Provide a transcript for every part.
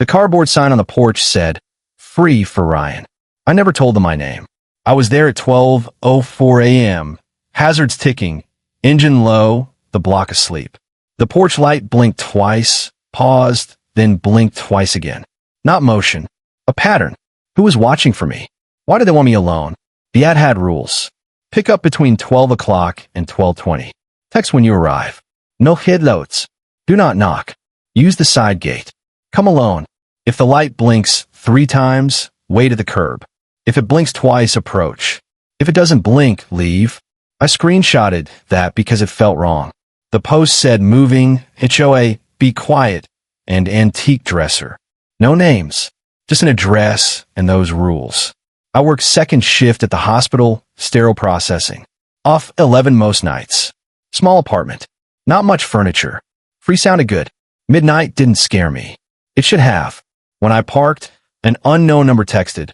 The cardboard sign on the porch said, "Free for Ryan." I never told them my name. I was there at 12:04 a.m., hazards ticking, engine low, the block asleep. The porch light blinked twice, paused, then blinked twice again. Not motion, a pattern. Who was watching for me? Why did they want me alone? The ad had rules. Pick up between 12 o'clock and 12:20. Text when you arrive. No headlights. Do not knock. Use the side gate. Come alone. If the light blinks 3 times, wait at the curb. If it blinks twice, approach. If it doesn't blink, leave. I screenshotted that because it felt wrong. The post said moving, it showed a be quiet and antique dresser. No names, just an address and those rules. I work second shift at the hospital, sterile processing. Off 11 most nights. Small apartment. Not much furniture. Free sounded good. Midnight didn't scare me. It should have. When I parked, an unknown number texted,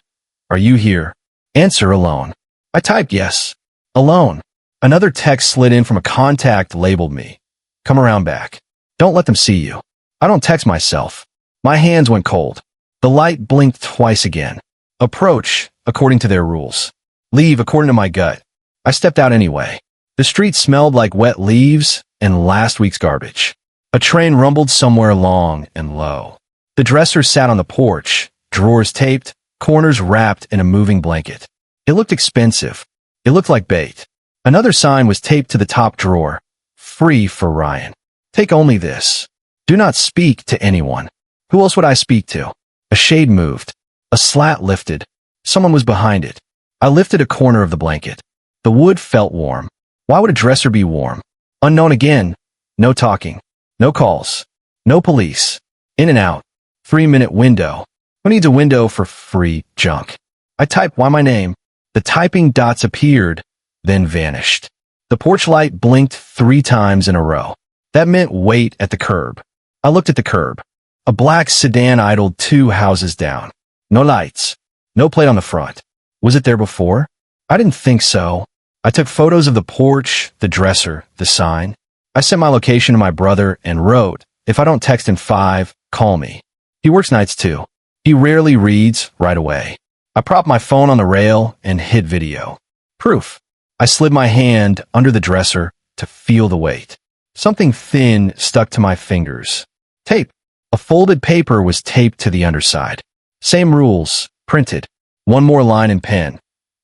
"Are you here?" Answer, alone. I typed yes. Alone. Another text slid in from a contact labeled me. Come around back. Don't let them see you. I don't text myself. My hands went cold. The light blinked twice again. Approach, according to their rules. Leave, according to my gut. I stepped out anyway. The street smelled like wet leaves and last week's garbage. A train rumbled somewhere long and low. The dresser sat on the porch, drawers taped, corners wrapped in a moving blanket. It looked expensive. It looked like bait. Another sign was taped to the top drawer. Free for Ryan. Take only this. Do not speak to anyone. Who else would I speak to? A shade moved. A slat lifted. Someone was behind it. I lifted a corner of the blanket. The wood felt warm. Why would a dresser be warm? Unknown again. No talking. No calls. No police. In and out. 3-minute window. Who needs a window for free junk? I typed why my name. The typing dots appeared, then vanished. The porch light blinked 3 times in a row. That meant wait at the curb. I looked at the curb. A black sedan idled 2 houses down. No lights. No plate on the front. Was it there before? I didn't think so. I took photos of the porch, the dresser, the sign. I sent my location to my brother and wrote, if I don't text in 5, call me. He works nights too. He rarely reads right away. I propped my phone on the rail and hit video. Proof. I slid my hand under the dresser to feel the weight. Something thin stuck to my fingers. Tape. A folded paper was taped to the underside. Same rules. Printed. 1 more line in pen.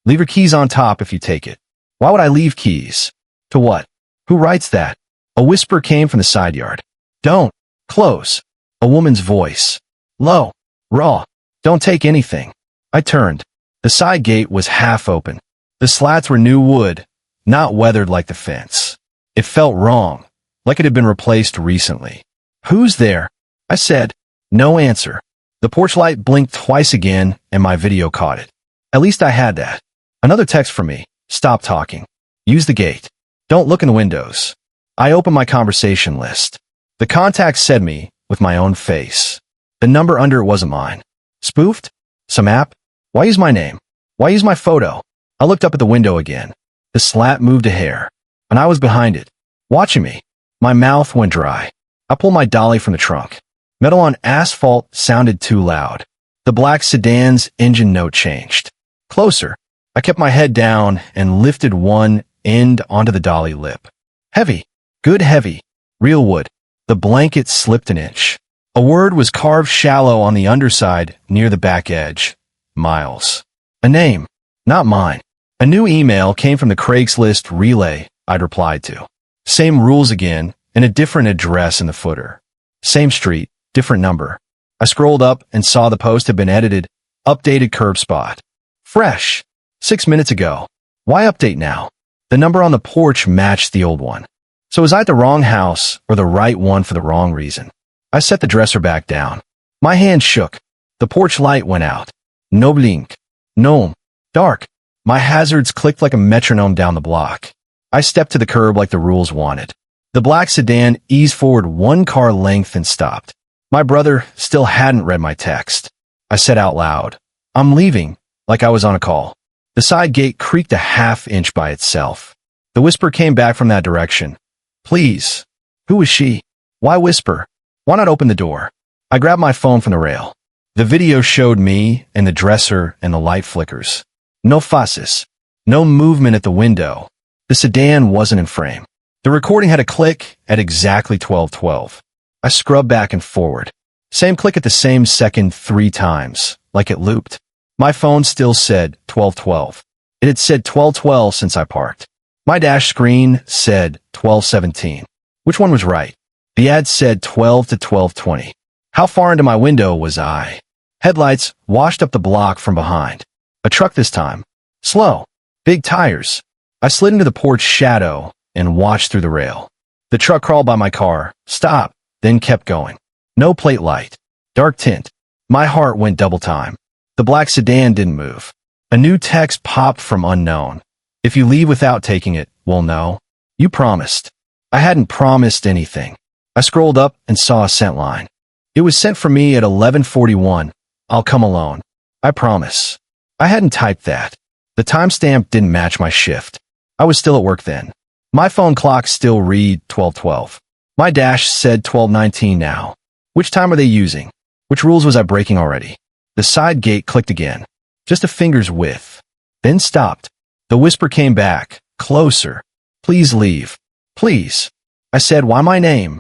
Leave your keys on top if you take it. Why would I leave keys? To what? Who writes that? A whisper came from the side yard. Don't. Close. A woman's voice. Low. Raw. Don't take anything. I turned. The side gate was half open. The slats were new wood, not weathered like the fence. It felt wrong, like it had been replaced recently. Who's there? I said. No answer. The porch light blinked twice again, and my video caught it. At least I had that. Another text from me. Stop talking. Use the gate. Don't look in the windows. I opened my conversation list. The contact said me with my own face. The number under it wasn't mine. Spoofed? Some app? Why use my name? Why use my photo? I looked up at the window again. The slat moved a hair, and I was behind it, watching me. My mouth went dry. I pulled my dolly from the trunk. Metal on asphalt sounded too loud. The black sedan's engine note changed. Closer. I kept my head down and lifted one end onto the dolly lip. Heavy. Good heavy. Real wood. The blanket slipped an inch. A word was carved shallow on the underside near the back edge. Miles. A name. Not mine. A new email came from the Craigslist relay I'd replied to. Same rules again, and a different address in the footer. Same street, different number. I scrolled up and saw the post had been edited. Updated curb spot. Fresh. 6 minutes ago. Why update now? The number on the porch matched the old one. So was I at the wrong house or the right one for the wrong reason? I set the dresser back down. My hand shook. The porch light went out. No blink. No. Dark. My hazards clicked like a metronome down the block. I stepped to the curb like the rules wanted. The black sedan eased forward 1 car length and stopped. My brother still hadn't read my text. I said out loud, I'm leaving, like I was on a call. The side gate creaked a half-inch by itself. The whisper came back from that direction. Please. Who was she? Why whisper? Why not open the door? I grabbed my phone from the rail. The video showed me and the dresser and the light flickers. No faces. No movement at the window. The sedan wasn't in frame. The recording had a click at exactly 12:12. I scrubbed back and forward. Same click at the same second 3 times, like it looped. My phone still said 12:12. It had said 12:12 since I parked. My dash screen said 12:17. Which one was right? The ad said 12 to 12:20. How far into my window was I? Headlights washed up the block from behind. A truck this time. Slow. Big tires. I slid into the porch shadow and watched through the rail. The truck crawled by my car, stopped, then kept going. No plate light. Dark tint. My heart went double time. The black sedan didn't move. A new text popped from unknown. If you leave without taking it, we'll know. You promised. I hadn't promised anything. I scrolled up and saw a sent line. It was sent for me at 11:41. I'll come alone. I promise. I hadn't typed that. The timestamp didn't match my shift. I was still at work then. My phone clock still read 12:12. My dash said 12:19 now. Which time are they using? Which rules was I breaking already? The side gate clicked again. Just a finger's width. Then stopped. The whisper came back. Closer. Please leave. Please. I said, why my name?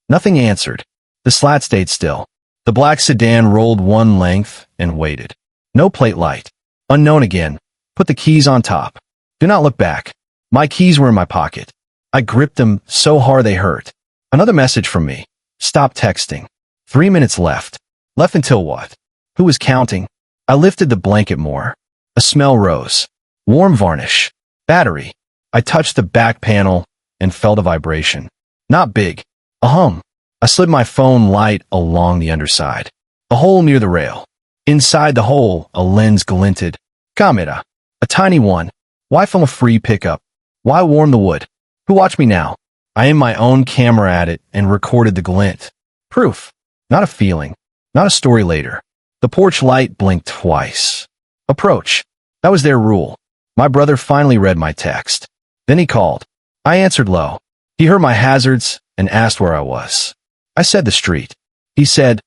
Nothing answered. The slat stayed still. The black sedan rolled one length and waited. No plate light. Unknown again. Put the keys on top. Do not look back. My keys were in my pocket. I gripped them so hard they hurt. Another message from me. Stop texting. 3 minutes left. Left until what? Who was counting? I lifted the blanket more. A smell rose. Warm varnish. Battery. I touched the back panel and felt a vibration. Not big. A hum. I slid my phone light along the underside. A hole near the rail. Inside the hole, a lens glinted. Camera. A tiny one. Why film a free pickup? Why warm the wood? Who watched me now? I aimed my own camera at it and recorded the glint. Proof. Not a feeling. Not a story later. The porch light blinked twice. Approach. That was their rule. My brother finally read my text. Then he called. I answered low. He heard my hazards and asked where I was. I said the street. He said,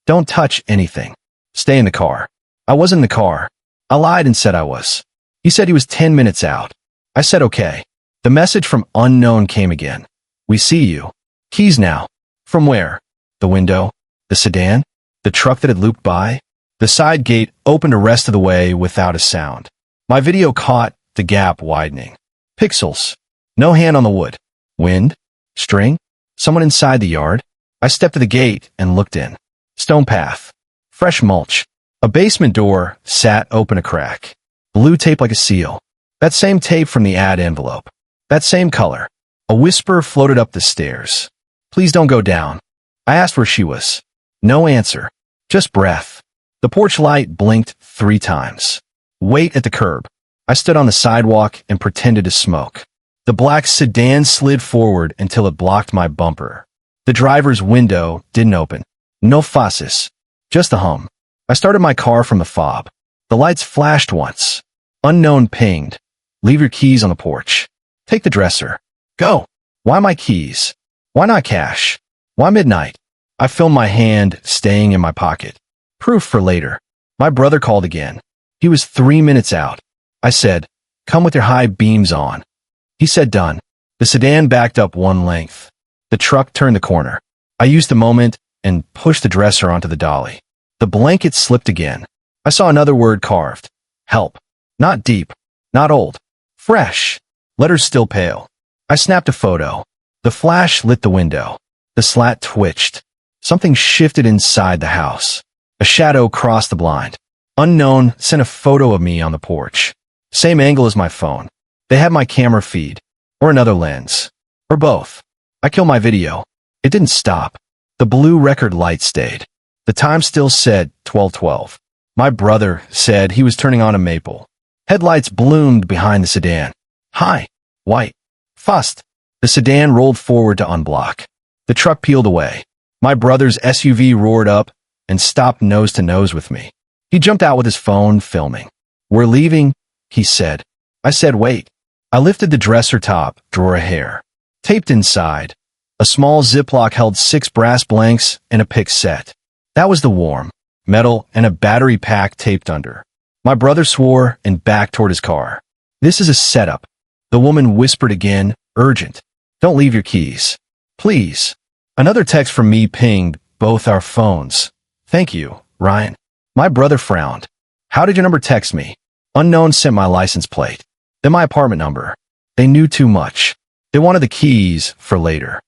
don't touch anything. Stay in the car. I wasn't in the car. I lied and said I was. He said he was 10 minutes out. I said okay. The message from unknown came again. We see you. Keys now. From where? The window? The sedan? The truck that had looped by? The side gate opened the rest of the way without a sound. My video caught the gap widening. Pixels. No hand on the wood. Wind? String? Someone inside the yard? I stepped to the gate and looked in. Stone path. Fresh mulch. A basement door sat open a crack. Blue tape like a seal. That same tape from the ad envelope. That same color. A whisper floated up the stairs. Please don't go down. I asked where she was. No answer. Just breath. The porch light blinked 3 times. Wait at the curb. I stood on the sidewalk and pretended to smoke. The black sedan slid forward until it blocked my bumper. The driver's window didn't open. No faces. Just a hum. I started my car from the fob. The lights flashed once. Unknown pinged. Leave your keys on the porch. Take the dresser. Go. Why my keys? Why not cash? Why midnight? I filmed my hand staying in my pocket. Proof for later. My brother called again. He was 3 minutes out. I said, come with your high beams on. He said done. The sedan backed up one length. The truck turned the corner. I used the moment and pushed the dresser onto the dolly. The blanket slipped again. I saw another word carved. Help. Not deep. Not old. Fresh. Letters still pale. I snapped a photo. The flash lit the window. The slat twitched. Something shifted inside the house. A shadow crossed the blind. Unknown sent a photo of me on the porch. Same angle as my phone. They had my camera feed. Or another lens. Or both. I killed my video. It didn't stop. The blue record light stayed. The time still said 12:12. My brother said he was turning on a maple. Headlights bloomed behind the sedan. Hi. White. Fussed. The sedan rolled forward to unblock. The truck peeled away. My brother's SUV roared up and stopped nose to nose with me. He jumped out with his phone filming. We're leaving, he said. I said wait. I lifted the dresser top drawer of hair. Taped inside, a small Ziploc held 6 brass blanks and a pick set. That was the warm metal and a battery pack taped under. My brother swore and backed toward his car. This is a setup. The woman whispered again, urgent. Don't leave your keys. Please. Another text from me pinged both our phones. Thank you, Ryan. My brother frowned. How did your number text me? Unknown sent my license plate. Then my apartment number. They knew too much. They wanted the keys for later.